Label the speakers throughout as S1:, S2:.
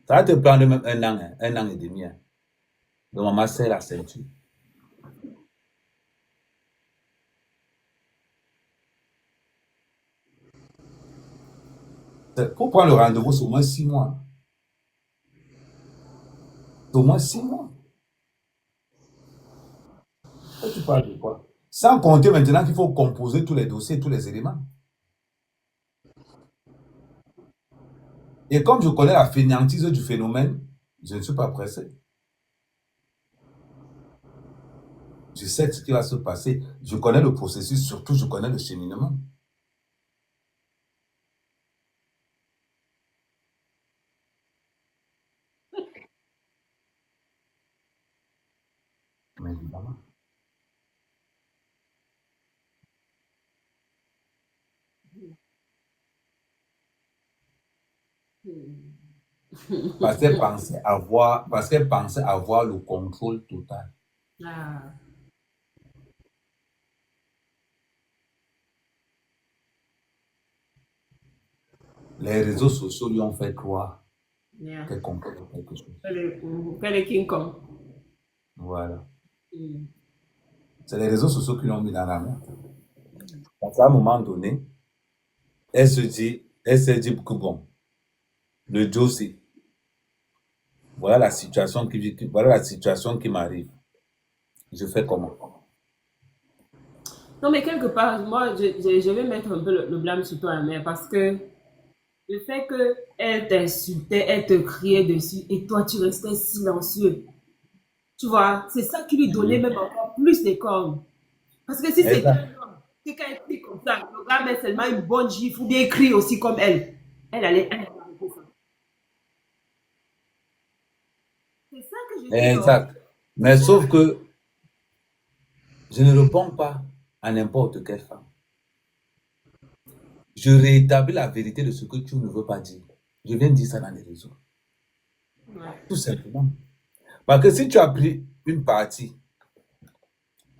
S1: Ça va te prendre même un an, hein, un an et demi. Hein. Donc, maman serre la ceinture. Pour prendre le rendez-vous, c'est au moins 6 mois. C'est au moins 6 mois. Pourquoi tu parles de quoi? Sans compter maintenant qu'il faut composer tous les dossiers, tous les éléments. Et comme je connais la fainéantise du phénomène, je ne suis pas pressé. Je sais ce qui va se passer. Je connais le processus, surtout je connais le cheminement. Mais évidemment. Parce qu'elle pensait avoir le contrôle total.
S2: Ah,
S1: Les réseaux sociaux lui ont fait croire
S2: yeah.
S1: qu'elle comprenait quelque chose.
S2: Quel est King Kong?
S1: Voilà.
S2: Mm.
S1: C'est les réseaux sociaux qui l'ont mis dans la merde. Parce qu'à un moment donné, elle s'est dit que bon, le Josie, voilà la situation qui m'arrive. Je fais comment?
S2: Non, mais quelque part, moi, je vais mettre un peu le blâme sur toi, mère, parce que le fait qu'elle t'insultait, elle te criait dessus, et toi, tu restais silencieux. Tu vois, c'est ça qui lui donnait
S1: Mhm.
S2: même encore plus de cornes. Parce que si c'était un
S1: Exact.
S2: homme, quelqu'un écrit comme ça, le gars met seulement une bonne gifle ou bien écrit aussi comme elle allait arrêter ça. C'est ça que je dis, oh.
S1: Exact.
S2: C'est
S1: Mais
S2: ça.
S1: sauf que je ne réponds pas à n'importe quelle femme. Je rétablis la vérité de ce que tu ne veux pas dire. Je viens de dire ça dans les réseaux.
S2: Ouais.
S1: Tout simplement. Parce que si tu as pris une partie,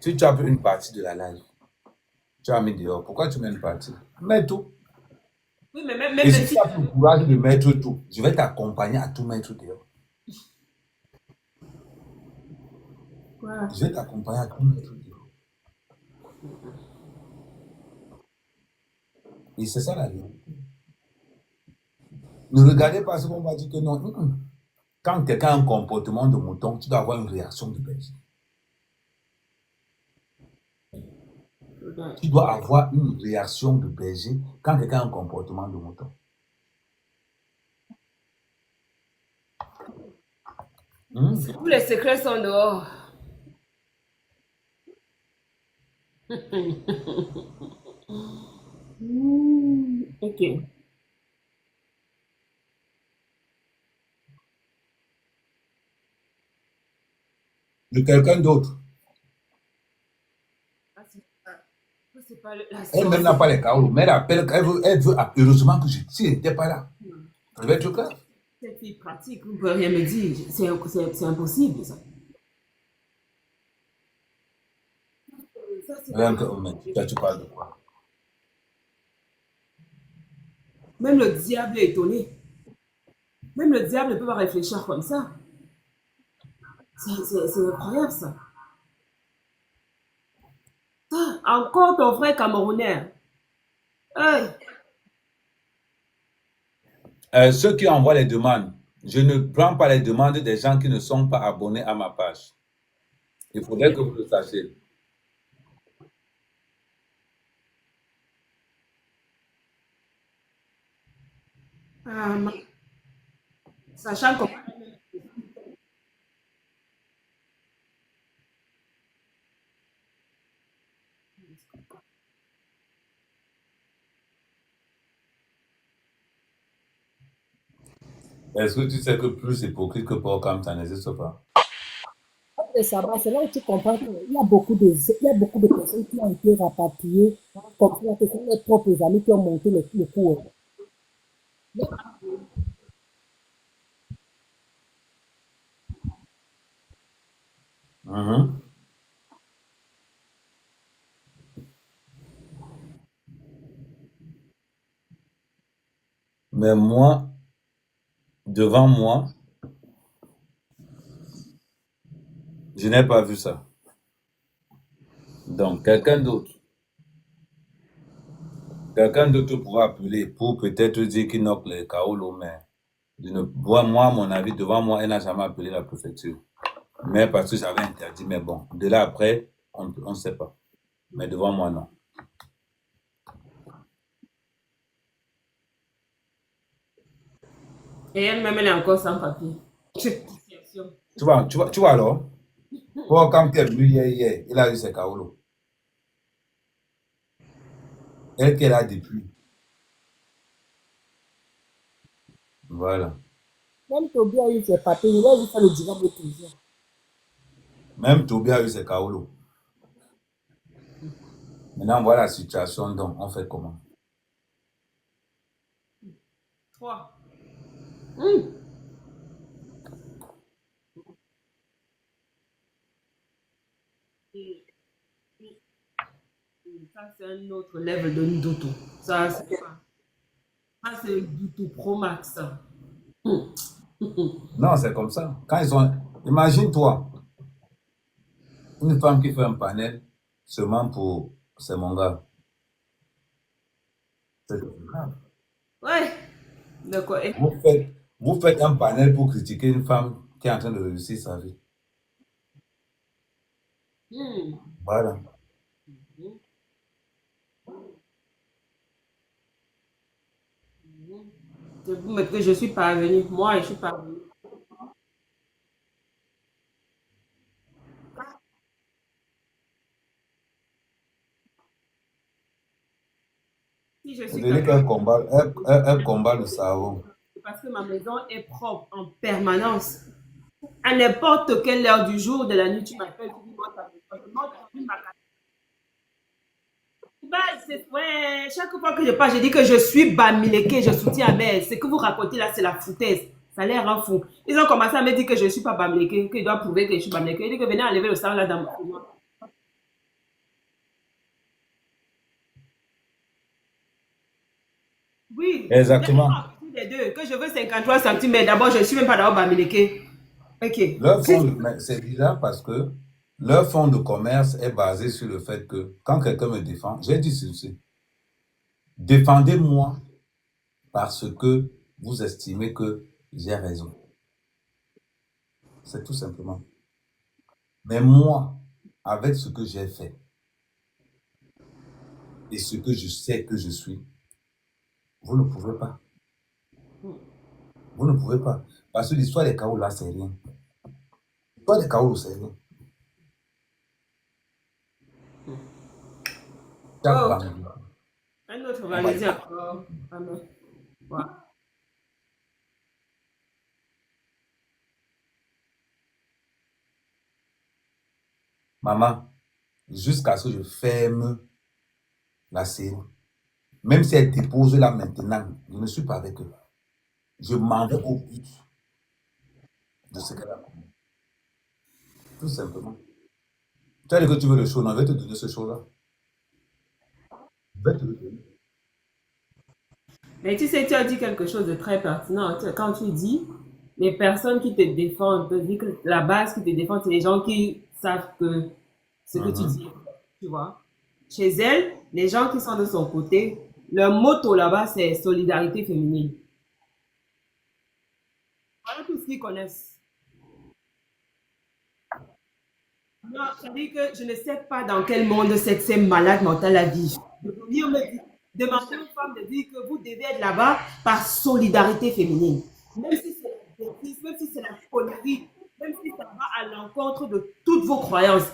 S1: si tu as pris une partie de la live, tu as mis dehors, pourquoi tu mets une partie? Mets tout.
S2: Oui, mais
S1: Et
S2: même
S1: si tu
S2: si tu
S1: as le
S2: avais...
S1: courage de mettre tout, je vais t'accompagner à tout mettre dehors.
S2: Quoi?
S1: Je vais t'accompagner à tout mettre dehors. Et c'est ça la vérité. Ne regardez pas ce qu'on va dire que non. Quand quelqu'un a un comportement de mouton, tu dois avoir une réaction de berger. Tu dois avoir une réaction de berger quand quelqu'un a un comportement de mouton. Hmm?
S2: Tous les secrets sont dehors. Ok.
S1: De quelqu'un d'autre.
S2: Ah, c'est pas la
S1: Elle-même
S2: source.
S1: n'a pas les carreaux, mais elle appelle, elle veut heureusement que je n'étais pas là. Ça devait être clair.
S2: Cette fille pratique, vous ne pouvez rien me dire. C'est impossible, ça. Ça, c'est
S1: Rien que,
S2: vraiment
S1: oh, mais
S2: compliqué.
S1: toi, tu parles de quoi?
S2: Même le diable est étonné. Même le diable ne peut pas réfléchir comme ça. C'est incroyable, ça. Ah, encore ton frère camerounais. Hey.
S1: Ceux qui envoient les demandes, je ne prends pas les demandes des gens qui ne sont pas abonnés à ma page. Il faudrait que vous le sachiez.
S2: Ah, sachant que...
S1: Est-ce que tu sais que plus hypocrite que porc comme ça n'existe pas?
S3: De savoir, c'est là où tu comprends qu'il y a beaucoup de personnes qui ont été rapatriées, comme ça, ce sont les propres amis qui ont monté le coup.
S1: Mhm. Mais moi, devant moi, Je n'ai pas vu ça. Donc, quelqu'un d'autre pourra appeler pour peut-être dire qu'il knock les Kaolo, mais moi, à mon avis, devant moi, elle n'a jamais appelé la préfecture. Mais parce que j'avais interdit, mais bon, de là après, on ne sait pas. Mais devant moi, non.
S2: Et elle-même, elle est encore sans papier.
S1: Tu vois alors, quand tu es venu hier, il a eu ses Kaolo. Elle qu'elle a depuis. Voilà.
S3: Même Toby a eu ses papiers, il a vu faire le divan de prison.
S1: Même Tobi a eu ses Kaolo. Maintenant, voilà la situation, donc on fait comment?
S2: 3. Et, et- et ça, c'est un autre level de Ndoto. Ça, c'est Ndoto Pro Max. Ça.
S1: Non, c'est comme ça. Quand ils ont. Imagine-toi, une femme qui fait un panel seulement pour ses mangas. C'est grave.
S2: Ouais. D'accord.
S1: Vous faites un panel pour critiquer une femme qui est en train de réussir sa vie. Voilà.
S2: Mais que je suis parvenue. Moi, je suis parvenue. Si je
S1: Vous
S2: suis
S1: dites
S2: capable,
S1: elle combat le savon.
S2: c'est parce que ma maison est propre en permanence. À n'importe quelle heure du jour, de la nuit, tu m'appelles, tu dis, moi, ta maison, moi, tu ma carte. Bah, ouais, chaque fois que je parle, je dis que je suis Bamileke, je soutiens Ahmed. Ce que vous racontez là, c'est la foutaise. Ça a l'air un fou. Ils ont commencé à me dire que je ne suis pas Bamileke, qu'ils doivent prouver que je suis Bamileke. Ils disent que venez enlever le sang là dans moi. Oui,
S1: Exactement.
S2: les deux, que je veux 53 centimètres. D'abord, je ne suis même pas d'abord Bamileke. Ok.
S1: Mais c'est bizarre parce que leur fonds de commerce est basé sur le fait que quand quelqu'un me défend, j'ai dit ceci. Défendez-moi parce que vous estimez que j'ai raison. C'est tout simplement. Mais moi, avec ce que j'ai fait et ce que je sais que je suis, vous ne pouvez pas. Vous ne pouvez pas. Parce que l'histoire des chaos là, c'est rien. L'histoire des chaos, c'est rien. Chaque
S2: Oh,
S1: vendredi,
S2: un autre
S1: on va y
S2: validé encore. Amen. Voilà.
S1: Maman, jusqu'à ce que je ferme la série. Même si elle dépose là maintenant, je ne suis pas avec eux. Je m'en vais au but de ce qu'elle a commis. Tout simplement. Tu as dit que tu veux le show, non, je vais te donner ce show-là. Je vais te le donner.
S2: Mais tu sais, tu as dit quelque chose de très pertinent. Quand tu dis, les personnes qui te défendent, te dis que la base qui te défend, c'est les gens qui savent que ce que tu
S1: Mhm.
S2: dis, tu vois. Chez elle, les gens qui sont de son côté, leur motto là-bas, c'est solidarité féminine. Voilà tout ce qu'ils connaissent. Non, ça dit que je ne sais pas dans quel monde ces malades mentales vivent. De venir me dire, demander aux femmes de dire que vous devez être là-bas par solidarité féminine. Même si c'est la bêtise, même si c'est la connerie, même si ça va à l'encontre de toutes vos croyances.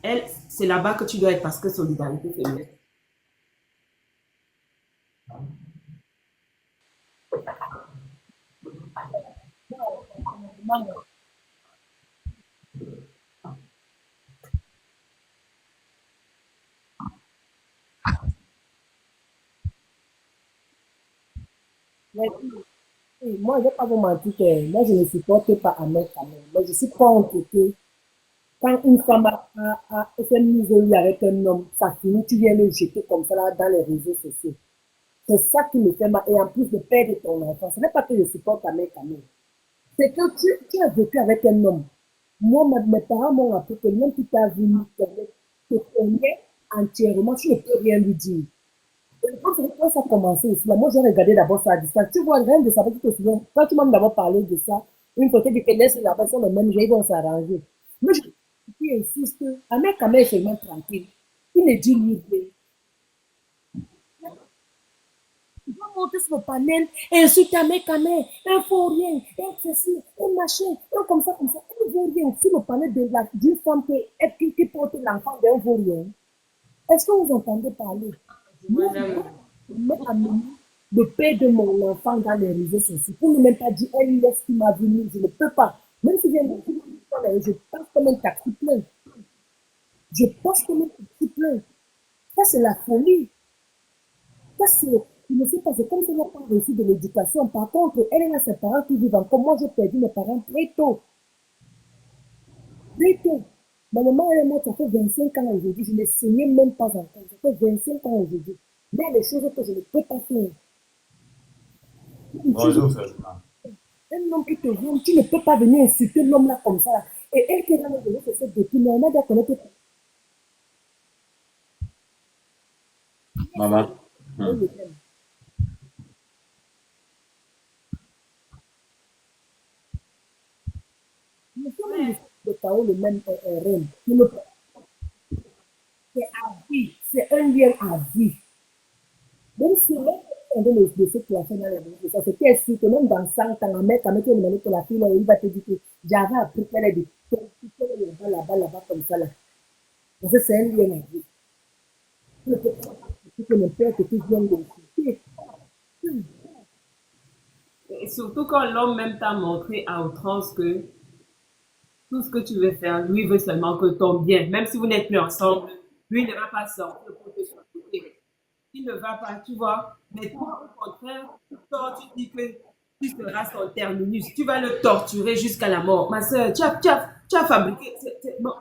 S2: Elle, c'est là-bas que tu dois être parce que solidarité féminine.
S3: Mais oui, moi, je ne vais pas vous mentir que moi, je ne supporte pas Ahmed quand même. Mais je suis contre que quand une femme a fait mise au lit avec un homme, ça finit, tu viens le jeter comme ça là, dans les réseaux sociaux. C'est ça qui me fait mal. Et en plus de perdre ton enfant, ce n'est pas que je supporte Ahmed quand même. C'est que tu as vécu avec un homme. Moi, mes parents m'ont appris que même si tu as vu te connaît entièrement, tu ne peux rien lui dire. Et quand ça a commencé aussi, là, moi j'ai regardé d'abord ça à distance. Tu vois, rien de ça, tu te souviens, quand tu m'as d'abord parlé de ça, une côté du laisse la personne le même jeu, ils vont s'arranger. Mais je qui insiste, un mec quand même seulement tranquille. Il ne dit ni rien. Il va monter sur le panel, insulte un mec quand même, un faux rien, un ceci, un machin, un comme ça, comme ça. Un vaut rien sur le panel d'une femme qui porte l'enfant d'un vaut rien. Est-ce que vous entendez parler? Moi, je mets à mener le père de mon enfant dans les réseaux sociaux pour ne même pas dire, elle laisse qui m'a venu, je ne peux pas. Même si j'ai je passe comme un taxi plein. Je passe comme un taxi plein. Ça, c'est la folie. Ça, c'est, je ne sais pas, c'est comme si elle n'a pas reçu de l'éducation. Par contre, elle a ses parents qui vivent encore. Moi, j'ai perdu mes parents très tôt. Très tôt. Ma maman et moi, ça fait 25 ans aujourd'hui. Je ne saignais même pas encore. Ça fait 25 ans aujourd'hui. Mais il y a des choses que je ne peux pas faire. Une chose,
S1: Bonjour, Ferdinand.
S3: un homme qui te vient, tu ne peux pas venir insulter l'homme là comme ça. Et elle qui est dans le réseau, c'est cette depuis, mais on a déjà connaître
S1: Maman.
S3: elle
S1: Hmm.
S3: le même. Nous sommes
S2: Ouais.
S3: de Tao le même reine. C'est à vie. C'est un lien à vie. Même si même de ce qui a fait dans les réseaux sociaux, c'était sûr que même dans 100 ans, un mec, quand tu demandé que la fille, là, il va te dire que j'avais appris qu'elle est de là-bas, là-bas, comme ça, là. Parce que c'est un lien à vie. Tu ne peux pas que le père que tu viens de citer.
S2: Et surtout quand l'homme même t'a montré à outrance que tout ce que tu veux faire, lui veut seulement que ton bien. Même si vous n'êtes plus ensemble, lui ne va pas sortir pour te supporter. Il ne va pas, tu vois. Mais toi, au contraire, tu dis que tu seras son terminus. Tu vas le torturer jusqu'à la mort. Ma soeur, tu as fabriqué. Bon.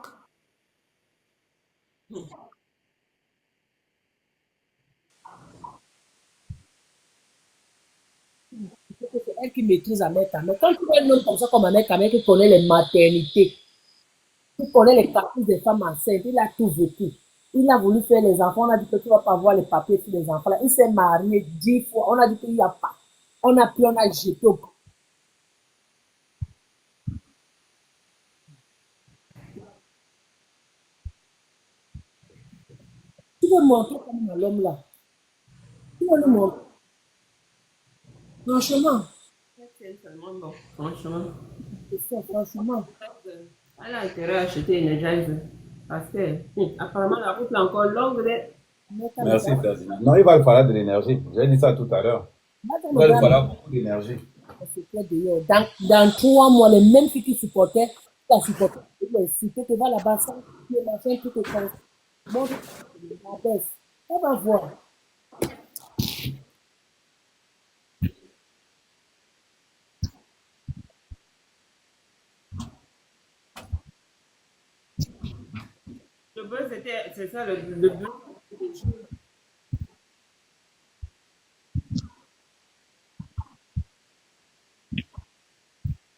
S3: C'est elle qui maîtrise la mère Kamel. Quand tu vois un homme comme ça, comme Ahmed Kamel, qui connaît les maternités, qui connaît les caprices des femmes enceintes, il a tout vécu. Il a voulu faire les enfants, on a dit que tu ne vas pas voir les papiers sur les enfants. Là. Il s'est marié 10 fois, on a dit qu'il n'y a pas. On a pris, on a jeté au. Tu veux montrer comme l'homme là. Tu veux le montrer. Franchement,
S2: C'est seulement bon. Franchement.
S3: c'est ça, franchement.
S2: Elle a intérêt à acheter une drive. Parce que, apparemment, la route est encore longue.
S3: Ahmed Kamel,
S1: Merci, Ferdinand. Non, il va lui falloir de l'énergie. J'ai dit ça tout à l'heure. Il va lui falloir beaucoup d'énergie.
S3: dans 3 mois, les mêmes filles qui supportaient, qui a supporté, si tu te vas là-bas, sans les machins, tout est comme ça. Bon, la baisse. On va voir.
S2: Le buzz, c'est ça, le but.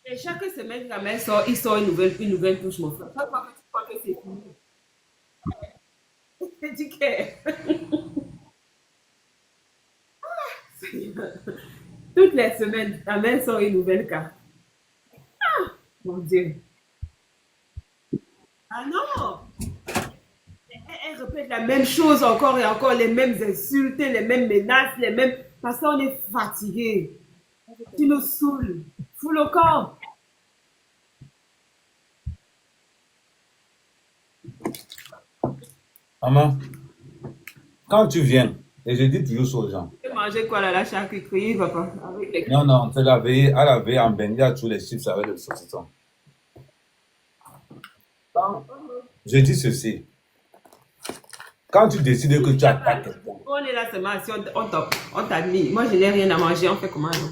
S2: Et chaque semaine, la mère sort, il sort une nouvelle touche, mon frère. Chaque fois que tu crois que c'est fini, c'est du Toutes les semaines, la mère sort une nouvelle carte. Mon Dieu. Ah non! Elle répète la même chose encore et encore, les mêmes insultes, les mêmes menaces, les mêmes. Parce qu'on est fatigué. Tu nous saoules. Fous le corps.
S1: Maman, quand tu viens, et je dis toujours ça aux gens,
S2: Tu peux manger quoi là, la charcuterie, papa? Avec les
S1: non, non, fais laver en baigner à tous les chips avec le saucisson. Quand- Je dis ceci, quand tu décides que tu attaques quelqu'un,
S2: On est là seulement si on t'admire. Moi, je n'ai rien à manger. On fait comment, non?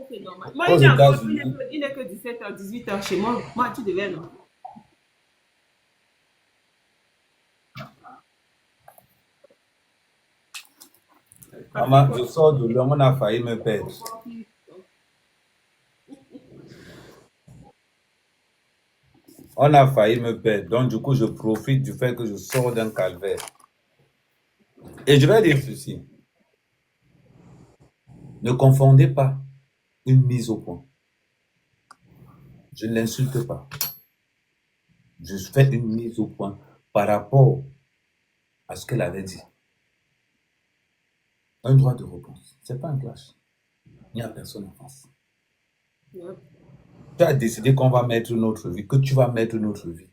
S2: C'est normal. Moi,
S1: aux
S2: il est encore,
S1: États-Unis,
S2: il n'est que 17h, 18h chez moi. Moi, tu devais, non? Parce que
S1: maman,
S2: quoi?
S1: je sors de l'homme, on a failli me perdre.
S2: Encore plus.
S1: On a failli me perdre. Donc, du coup, je profite du fait que je sors d'un calvaire. Et je vais dire ceci. Ne confondez pas une mise au point. Je ne l'insulte pas. Je fais une mise au point par rapport à ce qu'elle avait dit. Un droit de réponse. Ce n'est pas un clash. Il n'y a personne en face.
S2: Yep.
S1: Tu as décidé qu'on va mettre notre vie, que tu vas mettre notre vie.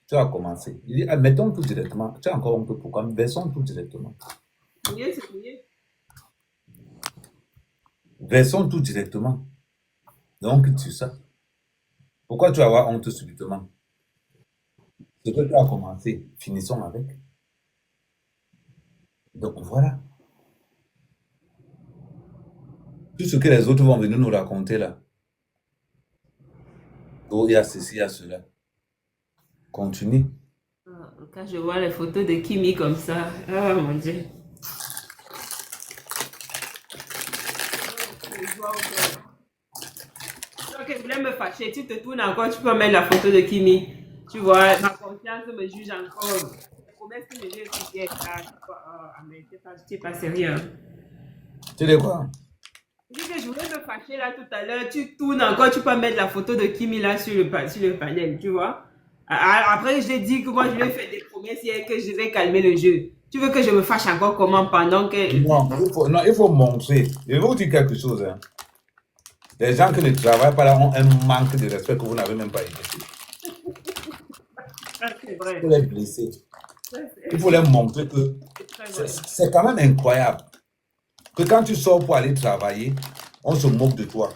S1: Tu as commencé. Il dit, ah, mettons tout directement. Tu as encore un peu pourquoi? Versons tout directement.
S2: Mouillé, c'est mouillé.
S1: Versons tout directement. Donc, tu sais. Pourquoi tu vas avoir honte subitement? Ce que tu as commencé, finissons avec. Donc, voilà. Tout ce que les autres vont venir nous raconter là. Oh, il y a ceci, il y a cela. Continue.
S2: Ah, quand je vois les photos de Kimi comme ça, ah mon Dieu. Je vois au cœur. Toi qui voulais me fâcher, tu te tournes encore, tu peux mettre la photo de Kimi. Tu vois, ma conscience me juge encore. Les promesses que je j'ai faites, mais c'est pas sérieux. Hein.
S1: Tu dis quoi?
S2: Je dis que je voulais me fâcher là tout à l'heure, tu tournes encore, tu peux mettre la photo de Kimi là sur le panel, tu vois. Après, j'ai dit que moi je lui ai fait des promesses hier que je vais calmer le jeu. Tu veux que je me fâche encore comment pendant que.
S1: Non, il faut montrer. Je vais vous dire quelque chose. Hein. Les gens qui ne travaillent pas là ont un manque de respect que vous n'avez même pas écouté.
S2: C'est
S1: Il
S2: vrai.
S1: faut les blesser. Il faut leur montrer que c'est quand même incroyable que quand tu sors pour aller travailler, on se moque de toi.